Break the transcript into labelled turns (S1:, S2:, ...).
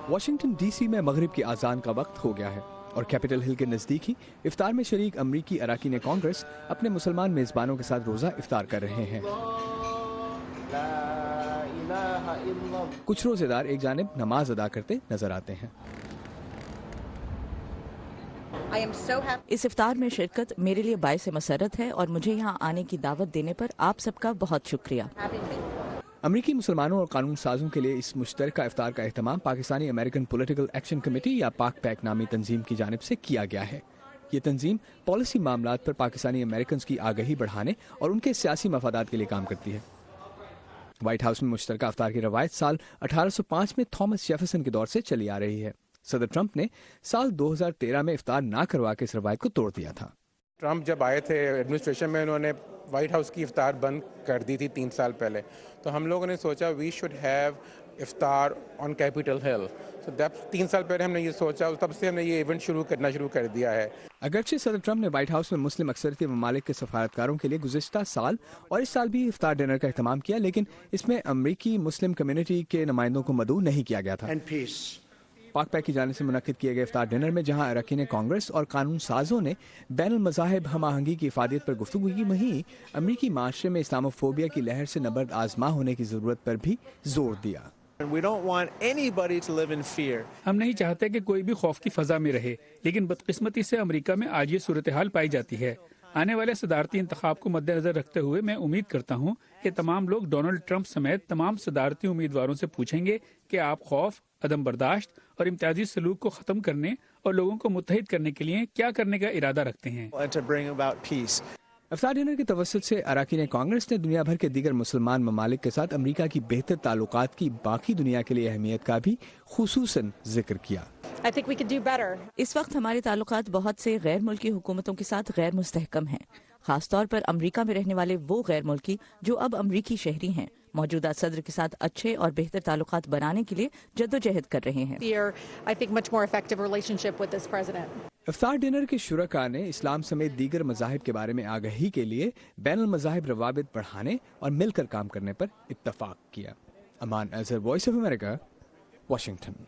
S1: Washington D C میں مغرب کی اذان کا وقت ہو گیا ہے اور کیپٹل ہل کے نزدیک ہی افطار میں شریک امریکی اراکین کانگریس اپنے مسلمان میزبانوں کے ساتھ روزہ افطار کر رہے ہیں۔ کچھ روزے دار ایک جانب نماز ادا کرتے نظر آتے ہیں۔
S2: اس افطار میں شرکت میرے لیے باعث مسرت ہے اور مجھے یہاں آنے کی دعوت دینے پر آپ سب کا بہت شکریہ۔
S1: امریکی مسلمانوں اور قانون سازوں کے لیے اس مشترکہ افطار کا اہتمام Pakistani American political action committee یا پاک پیک نامی تنظیم کی جانب سے کیا گیا ہے۔ یہ تنظیم پالیسی معاملات پر پاکستانی امریکنز کی آگہی بڑھانے اور ان کے سیاسی مفادات کے لیے کام کرتی ہے۔ وائٹ ہاؤس میں مشترکہ افطار کی روایت سال 1805 میں تھامس جیفرسن کے دور سے چلی آ رہی ہے۔ صدر ٹرمپ نے سال 2013 میں افطار نہ کروا کے اس روایت کو توڑ دیا تھا۔
S3: ٹرمپ جب آئے تھے ایڈمنسٹریشن میں، انہوں نے وائٹ ہاؤس کی افطار بند کر دی تھی 3 سال پہلے، تو ہم لوگوں نے سوچا وی شوڈ ہیو افطار آن کیپٹل ہل۔ 3 سال پہلے ہم نے یہ سوچا، تب سے ہم نے یہ ایونٹ شروع کر دیا ہے۔
S1: اگرچہ صدر ٹرمپ نے وائٹ ہاؤس میں مسلم اکثریتی ممالک کے سفارتکاروں کے لیے گزشتہ سال اور اس سال بھی افطار ڈنر کا اہتمام کیا، لیکن اس میں امریکی مسلم کمیونٹی کے نمائندوں کو مدعو نہیں کیا گیا تھا۔ پاک پیک کی جانب سے منعقد کیے گئے افطار ڈنر میں جہاں اراکین کانگریس اور قانون سازوں نے بین المذاہب ہم آہنگی کی افادیت پر گفتگو کی، وہیں امریکی معاشرے میں اسلاموفوبیا کی لہر سے نبرد آزما ہونے کی ضرورت پر بھی زور دیا۔
S4: ہم نہیں چاہتے کہ کوئی بھی خوف کی فضا میں رہے، لیکن بدقسمتی سے امریکہ میں آج یہ صورتحال پائی جاتی ہے۔ آنے والے صدارتی انتخاب کو مد نظر رکھتے ہوئے میں امید کرتا ہوں کہ تمام لوگ ڈونلڈ ٹرمپ سمیت تمام صدارتی امیدواروں سے پوچھیں گے کہ آپ خوف، عدم برداشت اور امتیازی سلوک کو ختم کرنے اور لوگوں کو متحد کرنے کے لیے کیا کرنے کا ارادہ رکھتے ہیں۔
S1: افطار ڈنر کے توسط سے اراکین کانگریس نے دنیا بھر کے دیگر مسلمان ممالک کے ساتھ امریکہ کی بہتر تعلقات کی باقی دنیا کے لیے اہمیت کا بھی خصوصاً ذکر کیا۔
S2: اس وقت ہمارے تعلقات بہت سے غیر ملکی حکومتوں کے ساتھ غیر مستحکم ہیں، خاص طور پر امریکہ میں رہنے والے وہ غیر ملکی جو اب امریکی شہری ہیں موجودہ صدر کے ساتھ اچھے اور بہتر تعلقات بنانے کے لیے جدوجہد کر رہے ہیں۔
S1: افطار ڈنر کے شرکاء نے اسلام سمیت دیگر مذاہب کے بارے میں آگہی کے لیے بین المذاہب روابط بڑھانے اور مل کر کام کرنے پر اتفاق کیا۔ Aman Azhar, voice of America, Washington.